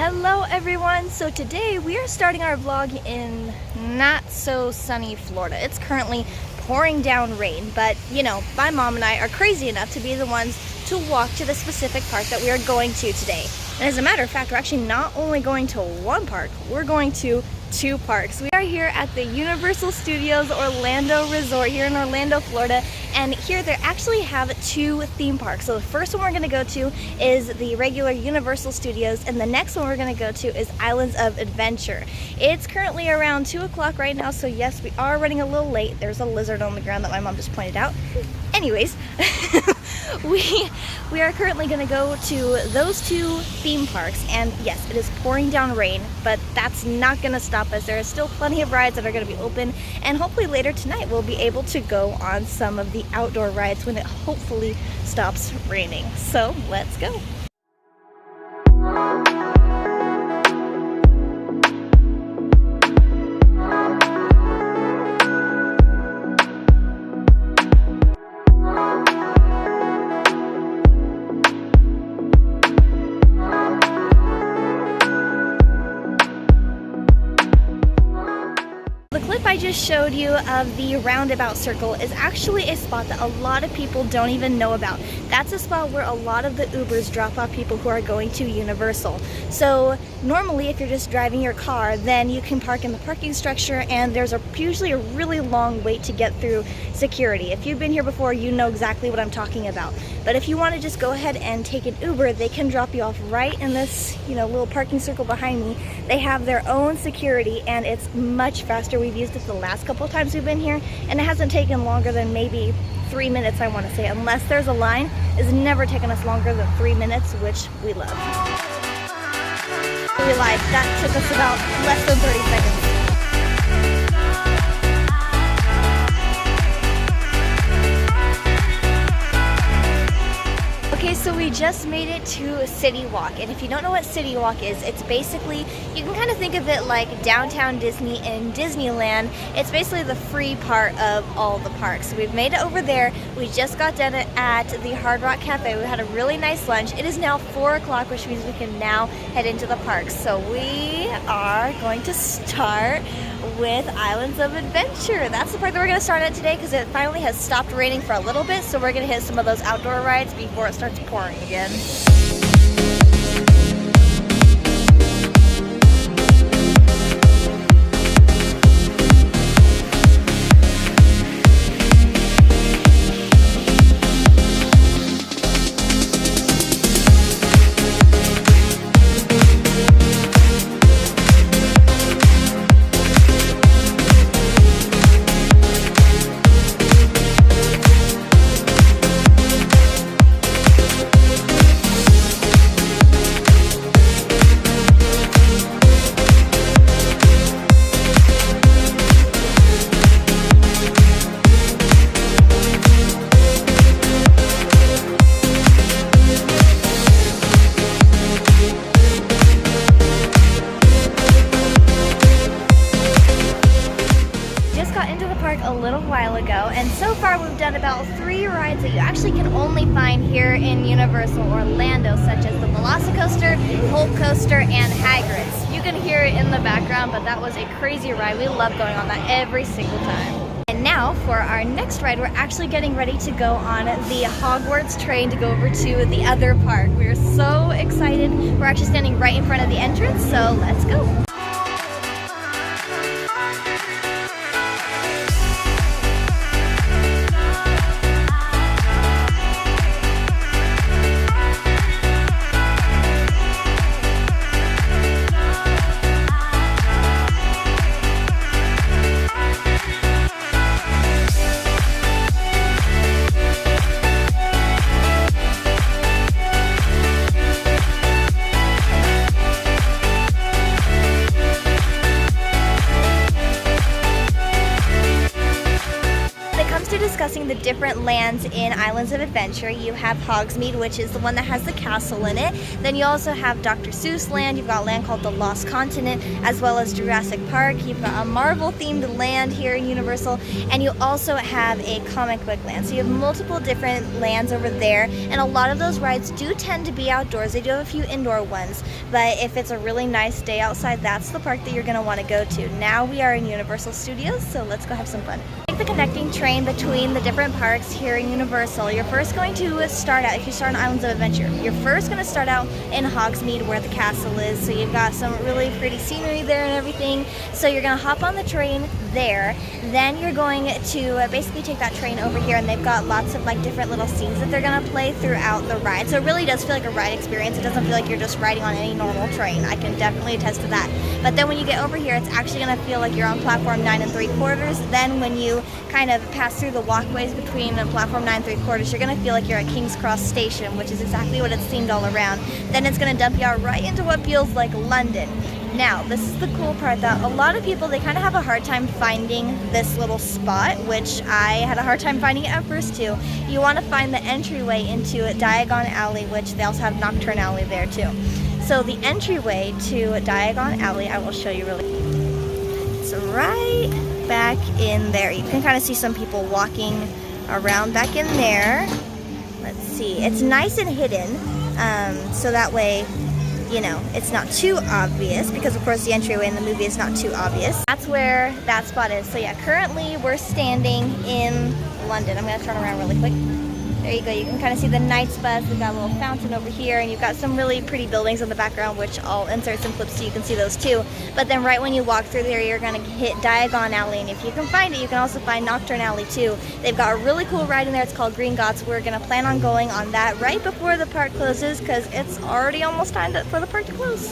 Hello everyone! So today we are starting our vlog in not so sunny Florida. It's currently pouring down rain, but you know, my mom and I are crazy enough to be the ones to walk to the specific park that we are going to today. And as a matter of fact, we're actually not only going to one park, we're going to two parks. We are here at the Universal Studios Orlando Resort here in Orlando, Florida, and here they actually have two theme parks. So the first one we're going to go to is the regular Universal Studios, and the next one we're going to go to is Islands of Adventure. It's currently around 2 o'clock right now, so yes, we are running a little late. There's a lizard on the ground that my mom just pointed out. Anyways, we are currently going to go to those two theme parks, and yes, it is pouring down rain, but that's not going to stop us. There are still plenty of rides that are going to be open, and hopefully later tonight we'll be able to go on some of the outdoor rides when it hopefully stops raining. So let's go. I just showed you of the roundabout circle is actually a spot that a lot of people don't even know about. That's a spot where a lot of the Ubers drop off people who are going to Universal. So normally if you're just driving your car, then you can park in the parking structure, and there's usually a really long wait to get through security. If you've been here before, you know exactly what I'm talking about. But if you want to just go ahead and take an Uber, they can drop you off right in this, little parking circle behind me. They have their own security, and it's much faster. We've used it the last couple of times we've been here, and it hasn't taken longer than maybe 3 minutes, I want to say. Unless there's a line, it's never taken us longer than 3 minutes, which we love. We lied. That took us about less than 30 seconds. Okay, so we just made it to City Walk, and if you don't know what City Walk is, it's basically, you can kind of think of it like downtown Disney in Disneyland. It's basically the free part of all the parks. So we've made it over there. We just got done at the Hard Rock Cafe. We had a really nice lunch. It is now 4 o'clock, which means we can now head into the parks. So we are going to start with Islands of Adventure. That's the part that we're going to start at today because it finally has stopped raining for a little bit, so we're going to hit some of those outdoor rides before it starts pouring again. A little while ago, and so far we've done about 3 rides that you actually can only find here in Universal Orlando, such as the Velocicoaster, Hulk Coaster, and Hagrid's. You can hear it in the background, but that was a crazy ride. We love going on that every single time. And now for our next ride, we're actually getting ready to go on the Hogwarts train to go over to the other park. We're so excited. We're actually standing right in front of the entrance, so let's go. discussing the different lands in Islands of Adventure. You have Hogsmeade, which is the one that has the castle in it. Then you also have Dr. Seuss land. You've got a land called the Lost Continent, as well as Jurassic Park. You've got a Marvel-themed land here in Universal, and you also have a comic book land. So you have multiple different lands over there, and a lot of those rides do tend to be outdoors. They do have a few indoor ones, but if it's a really nice day outside, that's the park that you're going to want to go to. Now we are in Universal Studios, so let's go have some fun. Take the connecting train between the different parks here in Universal. You're first going to start out, if you start on Islands of Adventure, you're first going to start out in Hogsmeade where the castle is. So you've got some really pretty scenery there and everything. So you're going to hop on the train there. Then you're going to basically take that train over here, and they've got lots of like different little scenes that they're going to play throughout the ride. So it really does feel like a ride experience. It doesn't feel like you're just riding on any normal train. I can definitely attest to that. But then when you get over here, it's actually going to feel like you're on platform 9 3/4. Then when you kind of pass through the walkways between platform 9 3/4, you're going to feel like you're at King's Cross Station, which is exactly what it's themed all around. Then it's going to dump you out right into what feels like London. Now, this is the cool part that a lot of people, they kind of have a hard time finding this little spot, which I had a hard time finding it at first too. You want to find the entryway into Diagon Alley, which they also have Nocturne Alley there too. So the entryway to Diagon Alley, I will show you really. It's right back in there. You can kind of see some people walking around back in there. Let's see. It's nice and hidden, so that way, you know, it's not too obvious, because of course the entryway in the movie is not too obvious. That's where that spot is. So yeah, currently we're standing in London. I'm gonna turn around really quick. There you go. You can kind of see the Knight's Bus. We've got a little fountain over here, and you've got some really pretty buildings in the background, which I'll insert some clips so you can see those too. But then right when you walk through there, you're going to hit Diagon Alley, and if you can find it, you can also find Nocturne Alley too. They've got a really cool ride in there. It's called Gringotts. We're going to plan on going on that right before the park closes, because it's already almost time for the park to close.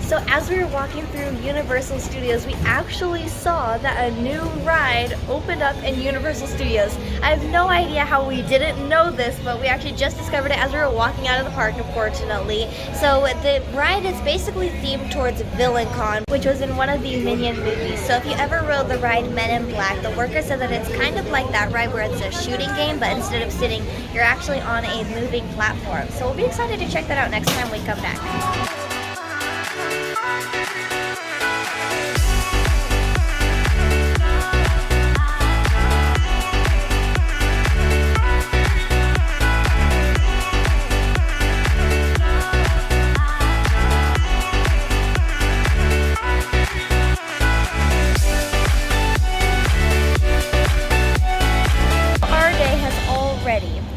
So as we were walking through Universal Studios, we actually saw that a new ride opened up in Universal Studios. I have no idea how we didn't know this, but we actually just discovered it as we were walking out of the park, unfortunately. So the ride is basically themed towards VillainCon, which was in one of the Minion movies. So if you ever rode the ride Men in Black, the worker said that it's kind of like that ride where it's a shooting game, but instead of sitting, you're actually on a moving platform. So we'll be excited to check that out next time we come back.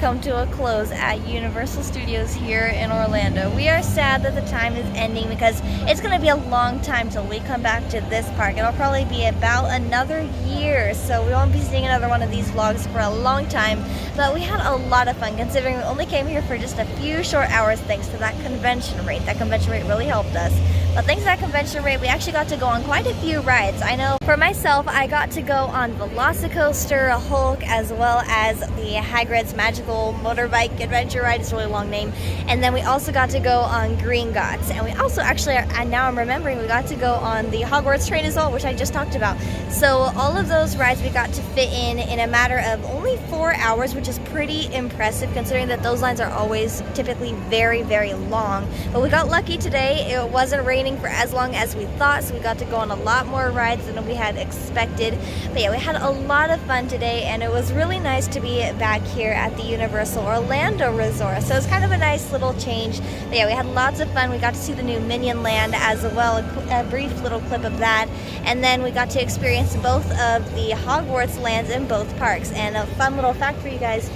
Come to a close at Universal Studios here in Orlando. We are sad that the time is ending because it's going to be a long time till we come back to this park. It'll probably be about another year, so we won't be seeing another one of these vlogs for a long time. But we had a lot of fun considering we only came here for just a few short hours thanks to that convention rate. That convention rate really helped us. But thanks to that convention rate, we actually got to go on quite a few rides. I know for myself, I got to go on Velocicoaster, Hulk, as well as the the Hagrid's Magical Motorbike Adventure Ride. It's a really long name. And then we also got to go on Gringotts. And we also actually, and now I'm remembering, we got to go on the Hogwarts train as well, which I just talked about. So all of those rides we got to fit in a matter of only 4 hours, which is pretty impressive considering that those lines are always typically very, very long. But we got lucky today. It wasn't raining for as long as we thought, so we got to go on a lot more rides than we had expected. But yeah, we had a lot of fun today, and it was really nice to be back here at the Universal Orlando Resort. So it was kind of a nice little change. But yeah, we had lots of fun. We got to see the new Minion Land as well, a brief little clip of that. And then we got to experience both of the Hogwarts lands in both parks. And a fun little fact for you guys,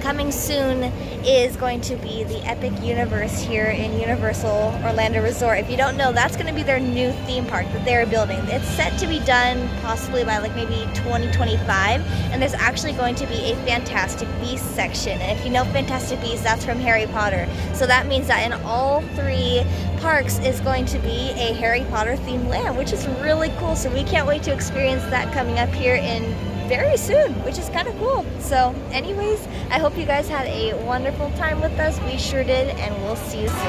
coming soon is going to be the Epic Universe here in Universal Orlando Resort. If you don't know, that's going to be their new theme park that they're building. It's set to be done possibly by like maybe 2025, and there's actually going to be a Fantastic Beasts section. And if you know Fantastic Beasts, that's from Harry Potter. So that means that in all 3 parks is going to be a Harry Potter themed land, which is really cool. So we can't wait to experience that coming up here in very soon, which is kind of cool. So anyways, I hope you guys had a wonderful time with us. We sure did, and we'll see you soon.